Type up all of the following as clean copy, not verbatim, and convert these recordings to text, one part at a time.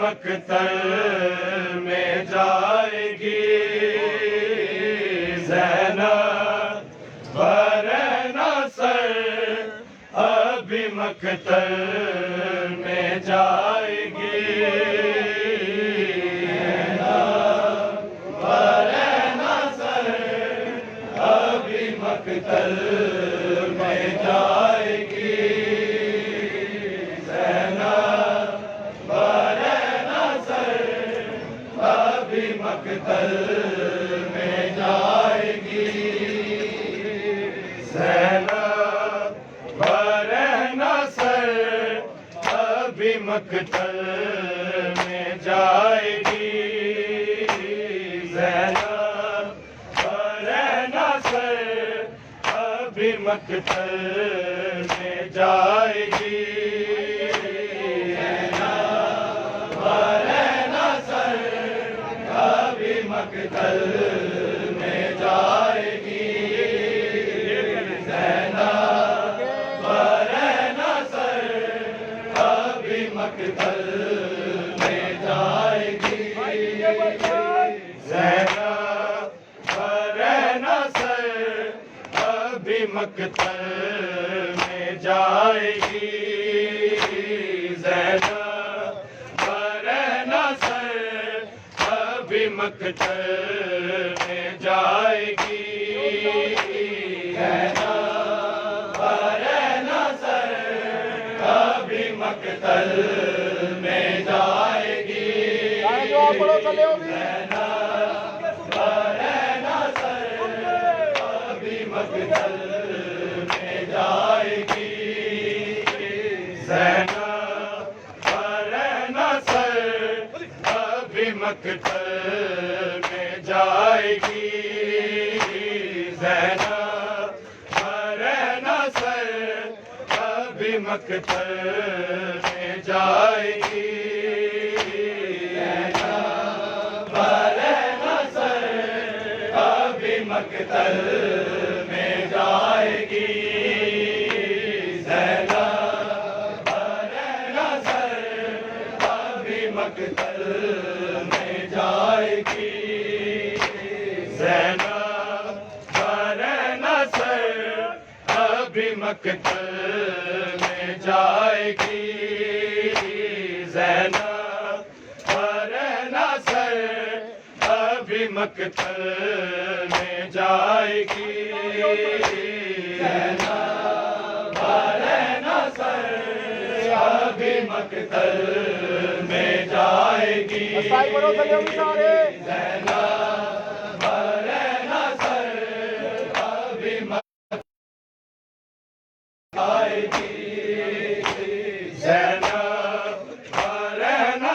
مقتل میں جائے گی زینب برہنہ سر ابھی مقتل میں جائے گی برہنہ سر ابھی مقتل میں جائے گی مقتل میں جائے گی زینب برہنہ سر ابھی مقتل میں جائے گی زینب برہنہ سر ابھی مقتل میں جائے گی مقتل میں جائے گی زینب برہنہ سر ابھی مقتل میں جائے گی زینب برہنہ سر ابھی مقتل میں جائے گی زینب برہنہ سر ابھی مقتل میں جائے گی زینب برہنہ سر ابھی مقتل میں جائے گی زینب برہنہ سر ابھی مقتل میں جائے گی زینب برہنہ سر ابھی مقتل میں جائے گی زینب برہنہ سر ابھی مقتل میں جائے گی زینب برہنہ سر ابھی مقتل میں جائے گی زینب برہنہ سر ابھی مقتل میں جائے گی زینب برہنہ سر ابھی مقتل میں جائے گی زینب برہنہ سر ابھی مقتل میں جائے گی زینب برہنہ سر ابھی مقتل میں جائے گی زینب برہنہ سر ابھی مقتل جائے گی زینب برہنہ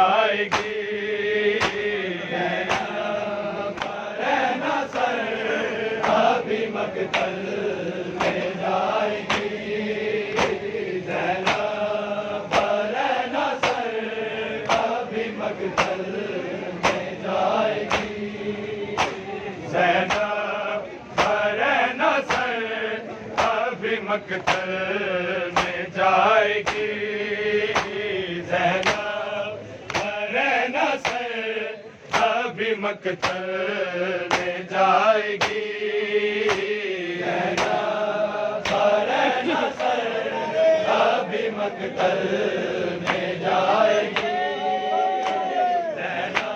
جائے گی نصر ابھی مقتل میں جائے گی زینب نصر ابھی مقتل میں جائے گی زینب نصر ابھی مقتل میں جائے گی زینب نصر ابھی مقتل میں جائے گی زینب نصر ابھی مقتل میں جائے گی زینب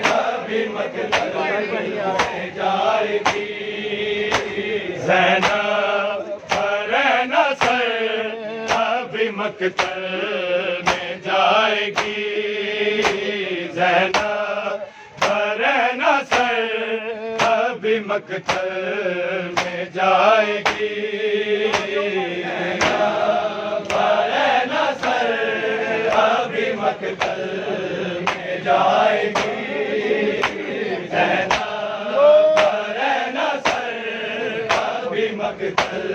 ابھی مقتل میں جائے گی زینب نصر ابھی مقتل میں جائے گی زینب نصر ابھی مقتل میں جائے گی زینب نصر ابھی مقتل میں جائے گی مقتل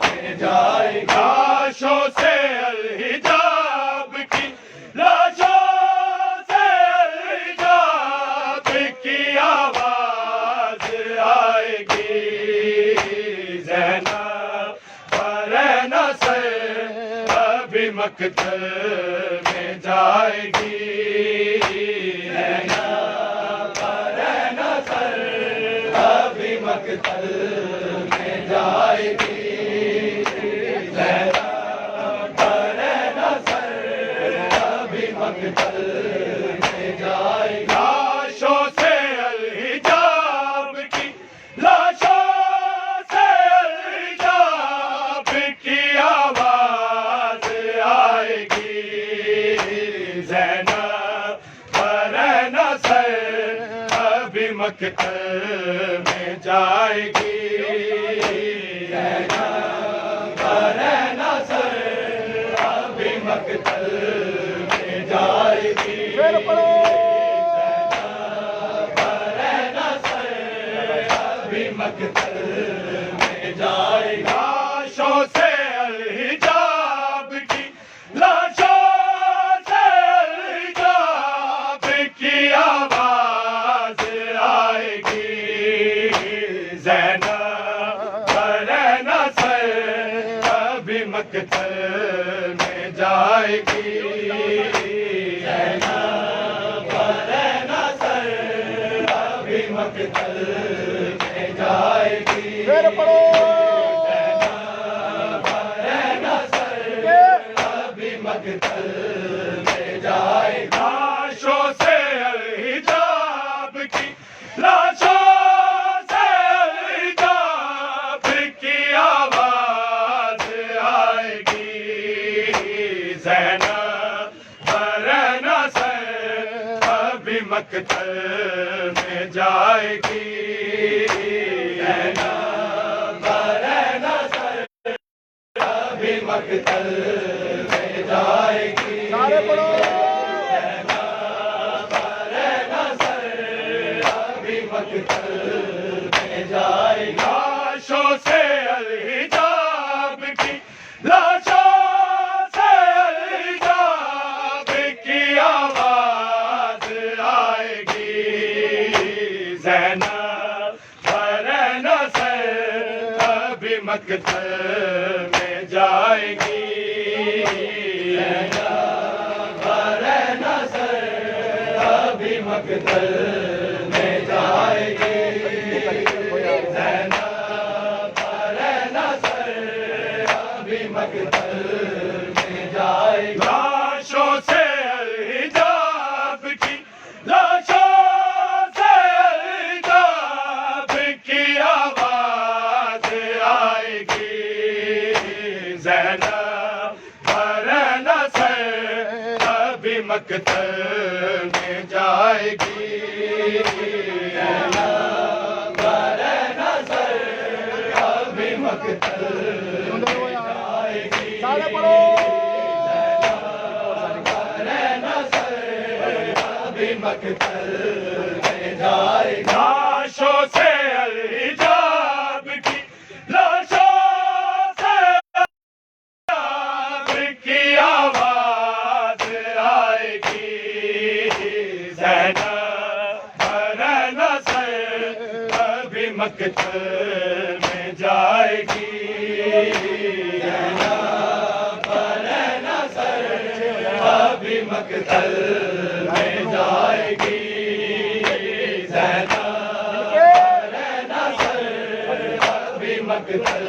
میں جائے گی لاشوں سے الحجاب کی لاشوں سے الحجاب کی آواز آئے گی زینب نصر ابھی مقتل میں جائے گی زینب نصر ابھی مقتل جائے گی زینب نصر ابھی مقتل میں جائے گی لاشوں سے الحجاب کی لاشوں سے الحجاب کی آواز آئے گی زینب نصر ابھی مقتل میں جائے گی نصر ابھی مقتل میں جائے گی نصر ابھی مقتل میں جائے گی لاشوں سے الحجاب کی لاشوں سے الحجاب کی آواز آئے گی زینب نصر ابھی مقتل میں جائے گی زینب نصر ابھی مقتل میں جائے گی زینب نصر ابھی مقتل میں جائے گی لاشوں سے الحجاب کی لاشوں مقتل میں جائے گی زینب نصر ابھی مقتل میں جائے گی زینب نصر ابھی مقتل میں جائے گی لاشوں سے الحجاب کی لاشوں سے الحجاب کی آواز آئے گی زینب نصر ابھی مقتل میں جائے گی زینب نصر ابھی مقتل میں جائے گی زینب نصر ابھی مقتل میں جائے گی لاشوں سے الحجاب کی لاشوں سے الحجاب کی آواز آئے گی زینب نصر ابھی مقتل میں جائے گی زینب نصر ابھی مقتل میں جائے گی مقتل میں جائے گی لاشوں سے الحجاب کی لاشوں سے الحجاب کی آواز آئے گی زینب برہنہ سر ابھی مقتل میں جائے گی زینب برہنہ سر ابھی مقتل میں جائے گی زینب برہنہ سر ابھی مقتل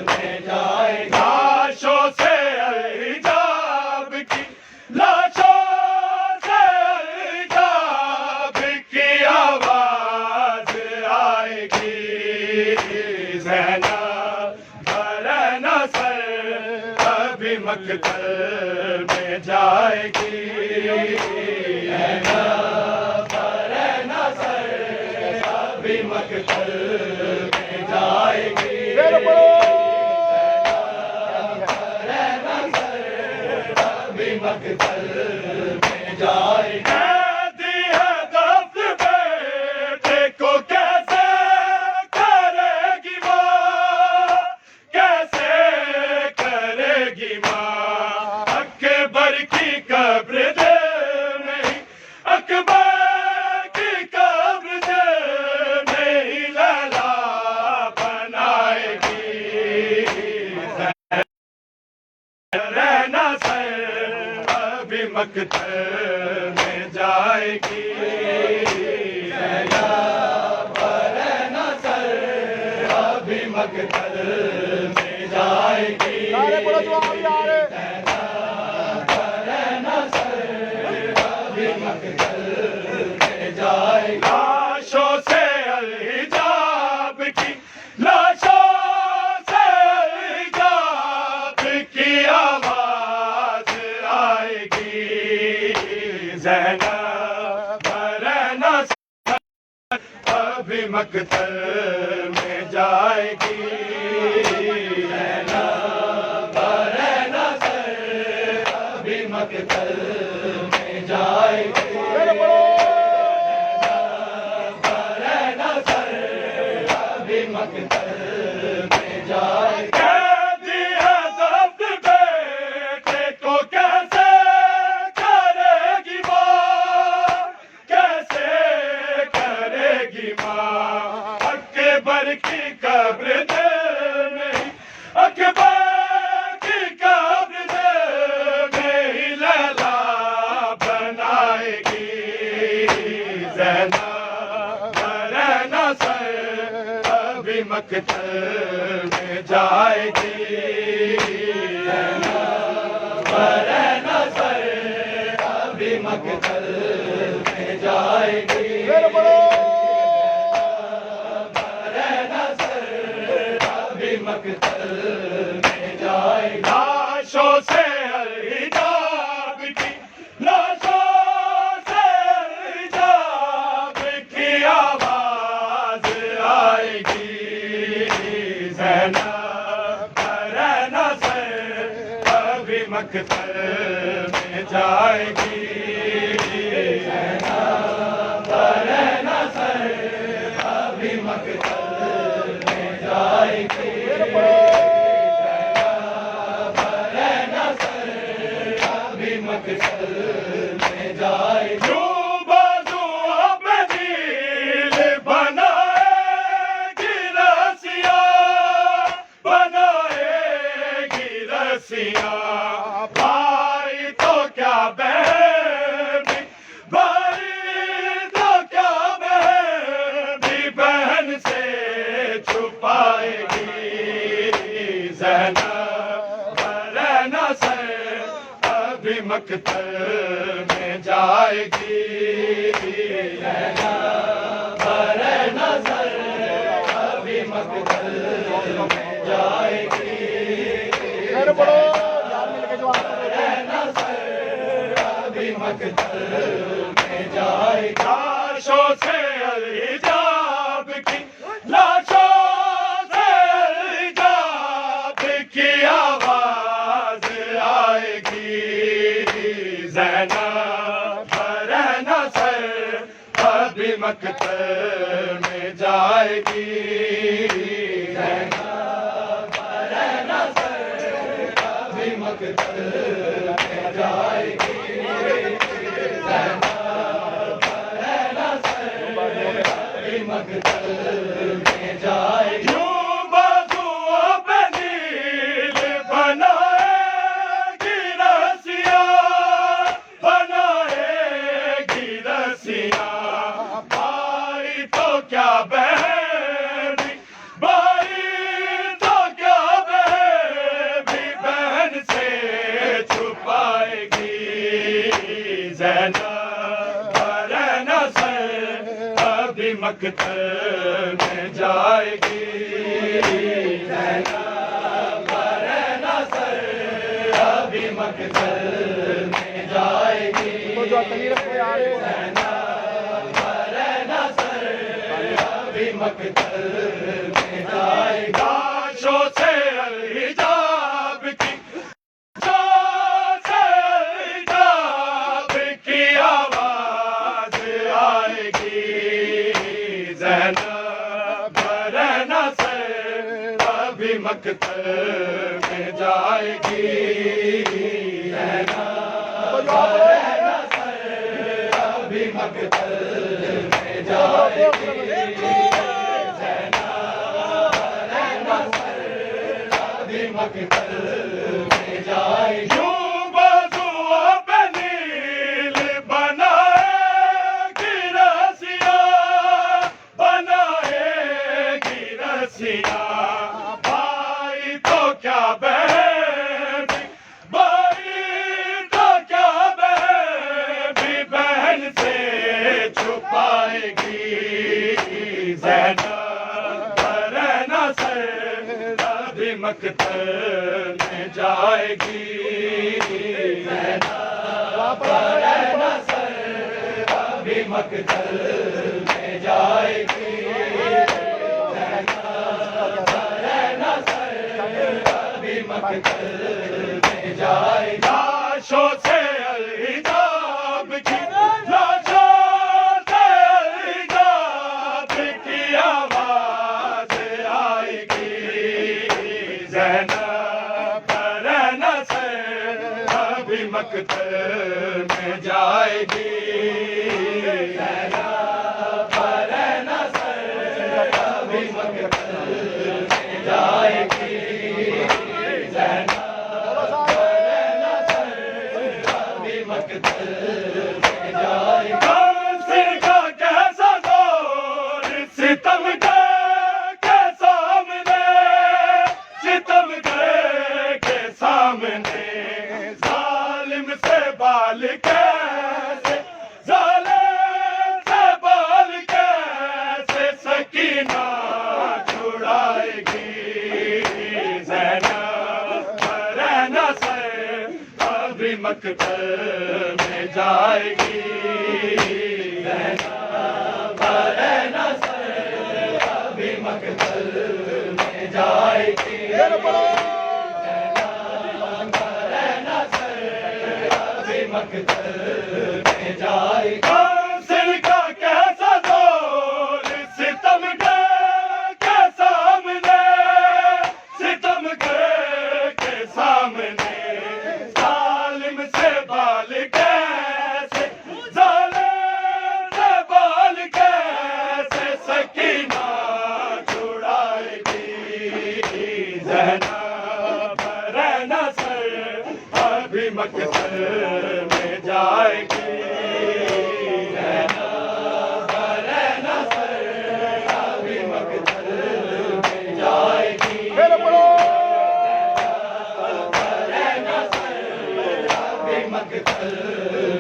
میں جائے گی لاشوں سے الحجاب کی لاشوں سے الحجاب کی آواز آئے گی زینب برہنہ سر ابھی مقتل میں جائے گی زینب برہنہ سر ابھی مقتل میں جائے گی مقتل میں جائے گی دی ہے دفن بیٹے کو کیسے کرے گی ماں کیسے کرے گی ماں اکبر کی قبر دے نہیں اکبر کی قبر دے نہیں لیلا بنائے گی رہنا سر ابھی مقتل میں جائے گی زینب برہنہ سر ابھی مقتل میں جائے گی زینب برہنہ سر ابھی مقتل میں جائے گی لاشوں سے الحجاب کی لاشوں سے الحجاب کی آواز آئے گی زینب برہنہ سر ابھی مقتل میں جائے گی زینب برہنہ سر ابھی مقتل میں جائے گی برہنہ سر ابھی مقتل میں جائے گی دی ہے دفن بیٹے کو کیسے کرے گی ماں کیسے کرے گی ماں اکبر کی قبر دے نہیں اکبر کی قبر دے نہیں لیلا بنائے گی زینب برہنہ سر ابھی مقتل میں جائے گی زینب برہنہ سر ابھی مقتل میں جائے گی برہنہ سر ابھی مقتل میں جائے گی لاشوں سے الحجاب کی لاشوں سے الحجاب کی آواز آئے گی زینب برہنہ سر ابھی مقتل میں جائے گی زینب برہنہ سر ابھی مقتل میں جائے گی زینب برہنہ سر ابھی مقتل میں جائے گی جو بازو پہ دل بنائے گی رسیاں بنائے گی رسیاں بھائی تو کیا بہن بھی بھائی تو کیا بہن بھی بہن سے چھپائے گی زینب برہنہ سر ابھی مقتل میں جائے گی زینب برہنہ سر ابھی مقتل میں جائے گی برہنہ سر ابھی مقتل میں جائے گی لاشوں سے الحجاب کی لاشوں سے الحجاب کی آواز آئے گی زینب برہنہ سر مقتل میں جائے گی مقتل میں جائے گی مقتل میں جائے گی یوں بازوؤں پہ نیل بنائے گی رسیاں بنائے گی رسیاں بھائی تو کیا بہن بھائی تو کیا بہن سے چھپائے گی زینب برہنہ سے ابھی مقتل میں جائے گی زینب برہنہ سے ابھی مقتل میں جائے گی زینب برہنہ سے ابھی مقتل میں جائے گی لاشوں سے الحجاب کی آواز آئے گی زینب برہنہ سے ابھی مقتل میں جائے گی زینب برہنہ سے ابھی مقتل میں جائے گی زینب برہنہ سے ابھی مقتل میں جائے گی بھائی تو کیا بہن بھائی تو کیا بہن سے چھپائے گی زینب برہنہ سے ابھی مقتل میں جائے گی زینب برہنہ سے ابھی مقتل میں جائے گی مقتل میں جائے لاشوں سے الحجاب کی لاشوں سے الحجاب کی آواز آئے گی زینب برہنہ سے ابھی مقتل میں جائے گی زینب برہنہ سے ابھی مقتل میں جائے گی ستم کے سامنے ستم کے سامنے ظالم سے بال کیسے ظالم سے بال کیسے سکینہ چھڑائے گی زینب برہنہ سے ابھی مقتل میں جائے گی زینب برہنہ سے ابھی مقتل میں جائے گی زینب برہنہ سے ابھی مقتل میں جائے گی سر کا کیسا زور ستم کے سامنے ستم کے سامنے ظالم سے بال کیسے ظالم سے بال کیسے سکینہ چھڑائے گی زینب برہنہ سے ابھی مقتل میں جائے گی زینب برہنہ سے ابھی مقتل میں جائے گی برہنہ سے ابھی مقتل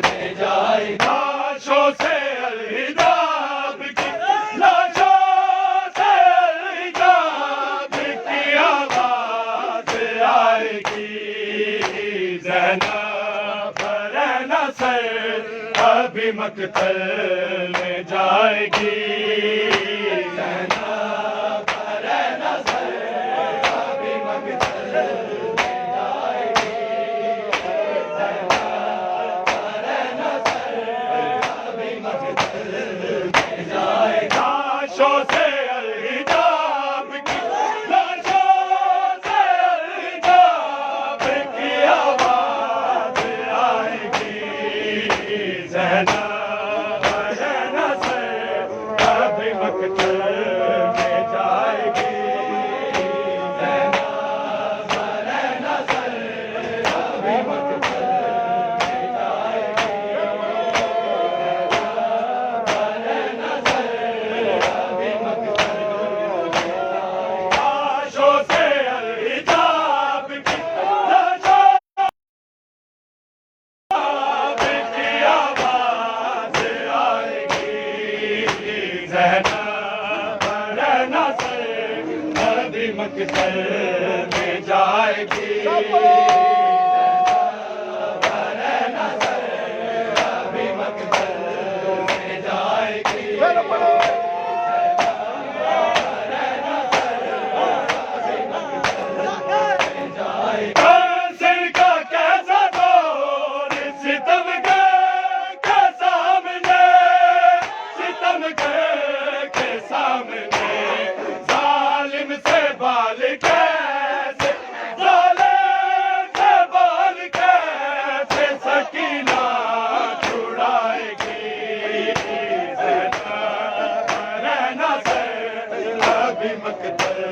میں جائے گی لاشوں سے الحجاب کی لاشوں سے الحجاب کی آواز آئے گی زینب برہنہ سے ابھی مقتل میں جائے گی زینب برہنہ سے ابھی مقتل میں جائے گی زینب برہنہ سے ابھی مقتل میں جائے گی زینب رہنا سے ابھی مقتل میں جائے گی زینب رہنا سے ابھی مقتل میں جائے گی رہنا سے ابھی مقتل میں جائے گی لاشوں سے الحجاب کی لاشوں کی آواز آئے گی زینب رہنا سے ابھی مقتل میں جائے گی زینب رہنا سے ابھی مقتل میں جائے گی سر کا کیسا دور ستم کے سامنے ستم کے سامنے ظالم سے بال کیسے ظالم سے بال کیسے سکینہ چھڑائے گی زینب رہنا سے ابھی مقتل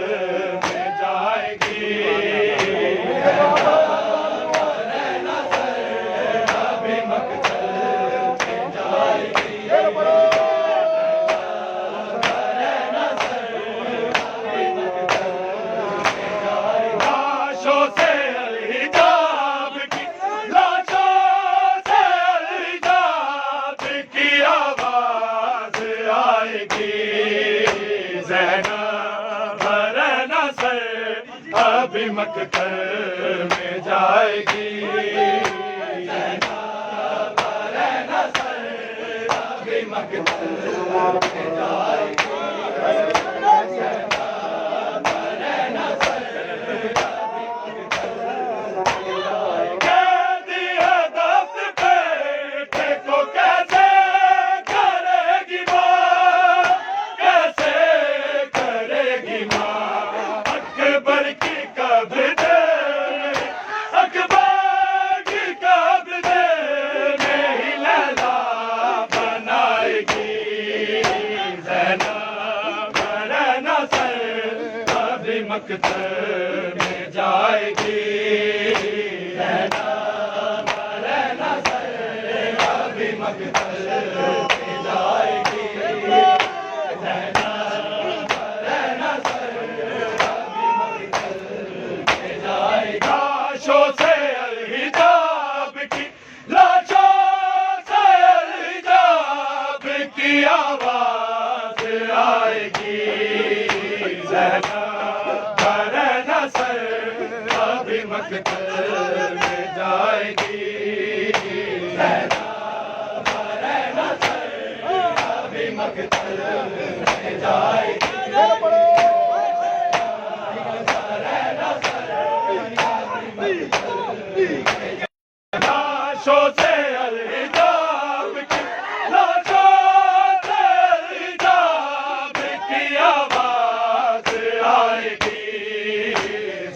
میں جائے گی رہنا سے ابھی مقتل میں جائے گی رہنا سے ابھی مقتل میں جائے گی لاشوں سے الحجاب کی لاشوں سے الحجاب کی آواز آئے گی زینب رہنا سے ابھی مقتل میں جائے گی زینب رہنا سے ابھی مقتل میں جائے گی زینب رہنا سے ابھی مقتل میں جائے گی قیدی ہے دفت بیٹے کو کیسے کرے گی ماں کیسے کرے گی ماں اکبر کی قبر اکبر کی قبر میں ہی لیلا بنائے گی زینب رہنا سے ابھی مقتل میں جائے گی زینب رہنا سے ابھی مقتل میں جائے گی زینب رہنا سے ابھی مقتل میں جائے گی لاشوں سے الحجاب کی لاشوں سے الحجاب کی آواز آئے گی زینب رہنا سے ابھی مقتل میں جائے گی زینب رہنا سے ابھی مقتل میں جائے گی لاشوں سے الحجاب کی لاشوں سے الحجاب کی آواز آئے گی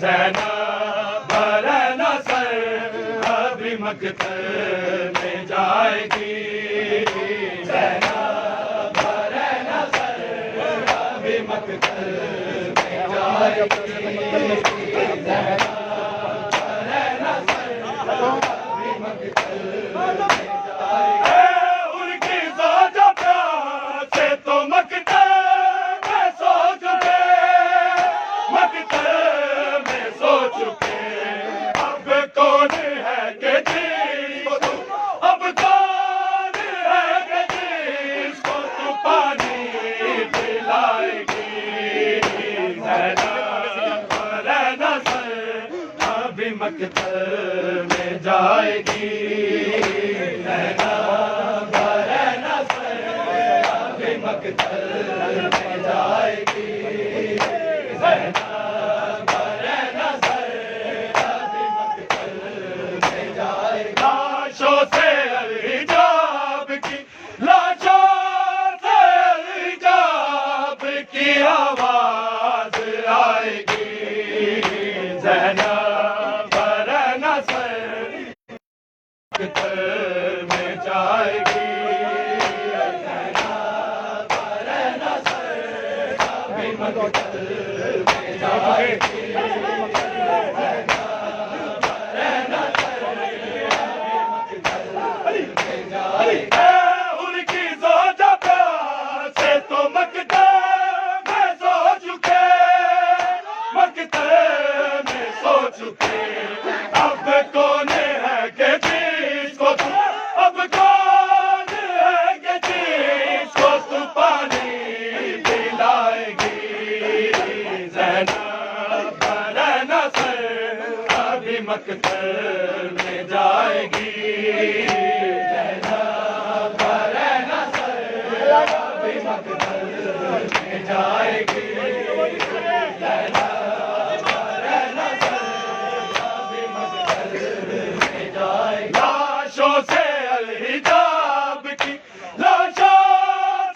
زینب رہنا سے ابھی مقتل میں جائے گی زینب رہنا سے ابھی مقتل میں جائے گی زینب رہنا سے ابھی مقتل میں جائے گی ان کی زوجہ پیار سے تو مقتل میں سو چکے مقتل میں سو چکے اب کون ہے کہ جس کو تو اب کون ہے کہ جس کو تو پانی پلائے گی زینب رہنا سے ابھی مقتل میں جائے گی زینب رہنا سے ابھی مقتل میں جائے گی زینب رہنا سے ابھی مقتل میں جائے گی لاشوں سے الحجاب کی لاشوں سے الحجاب کی آواز آئے گی زینب رہنا سے مقتل میں جائے گی مقتل میں جائے گی ان کی زوجہ پیار سے تو مقتل میں سو چکے مقتل میں سو چکے اب کون ہے کہ جس کو تو اب کون ہے کہ جس کو تو پانی پلائے گی زینب برہنہ سر ابھی مقتل میں جائے گی جائے گی لاشوں سے الحجاب کی لاشوں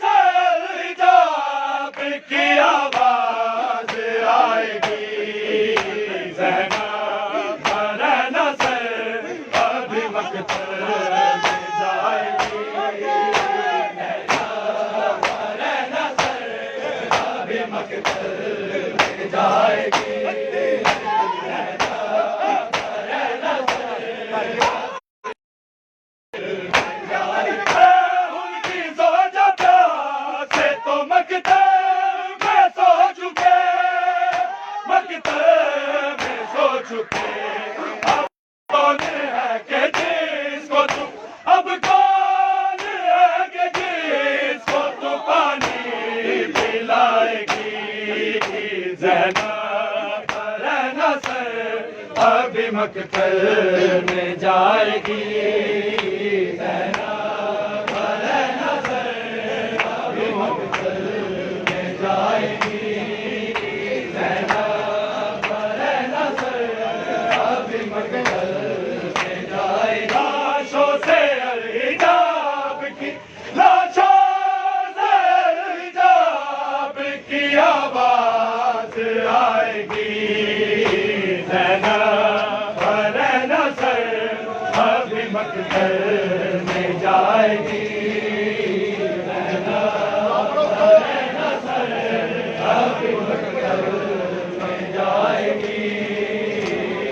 سے الحجاب کی آواز آئے گی زینب برہنہ سر ابھی مقتل میں جائے گی مقتل میں جائے گی ان کی زوجہ پیار سے تو مقتل میں سو چکے مقتل میں سو چکے اب کون ہے کہ جس کو تو اب کون ہے کہ جس کو تو پانی پلائے گی زینب برہنہ سر ابھی مقتل میں جائے گی زینب برہنہ سر ابھی مقتل میں جائے گی زینب برہنہ سر ابھی مقتل میں جائے گی لاشوں سے الحجاب کی لاشوں سے الحجاب کی آواز آئے گی زینب برہنہ سر ابھی مقتل میں جائے گی زینب برہنہ سر ابھی مقتل میں جائے گی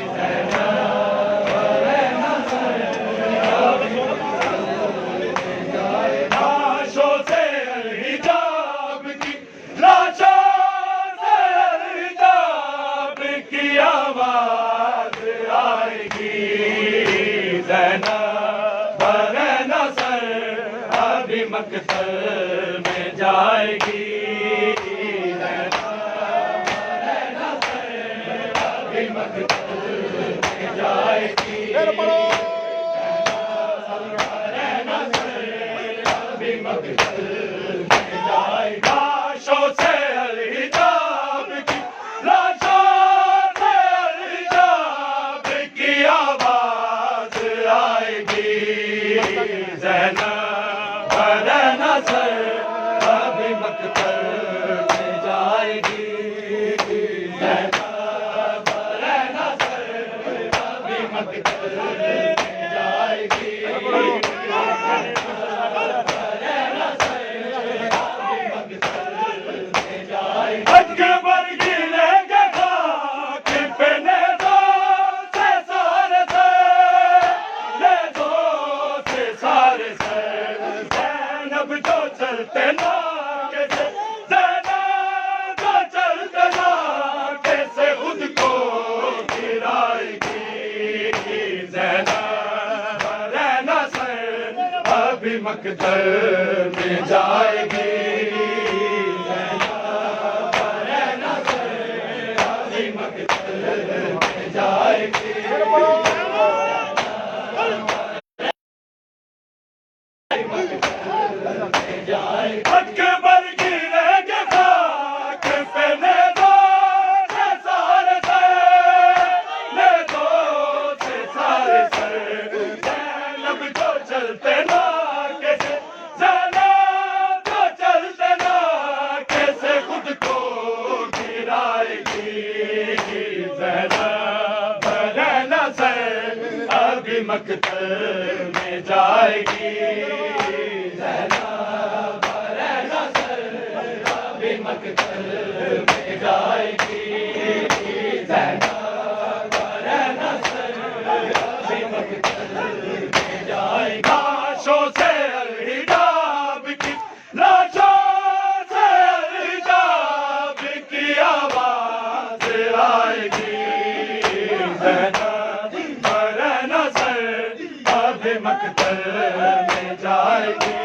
زینب برہنہ سر ابھی مقتل میں جائے گی لاشوں سے الحجاب کی لاشوں کی آواز آئے گی زینب برہنہ سر ابھی مقتل میں جائے گی زینب برہنہ سر ابھی مقتل میں جائے گی برہنہ سر ابھی مقتل میں جائے گی لاشوں سے الحجاب کی لاشوں آئے گی زینب برہنہ سر ابھی مقتل میں جائے گی زینب برہنہ سر ابھی مقتل میں جائے گی اکبر گریں گے خاک پہ نیزوں سے سارے سارے زینب جو چلتے ناکے سے زینب جو چلتے ناکے سے خود کو گرائے گی زینب برہنہ سر ابھی مقتل میں جائے گی زینب برہنہ سر ابھی مقتل میں جائے گی اکبر گریں گے خاک پہ نیزوں سے سارے زینب جو چلتے ناکے سے زینب جو چلتے ناکے سے خود کو گرائے گی زینب برہنہ سر ابھی مقتل میں جائے گی زینب برہنہ سر ابھی مقتل میں جائے گی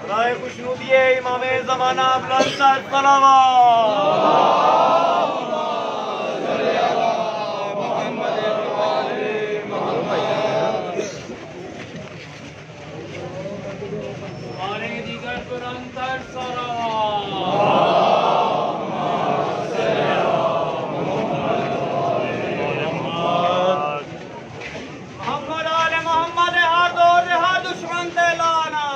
رائے خوشنودی امام زمانہ بلند تر صلوات ہمارے دیگر بلند تر صلوات محمد آل محمد ہر دور ہر دشمن سے لانا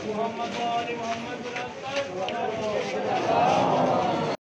محمد آل محمد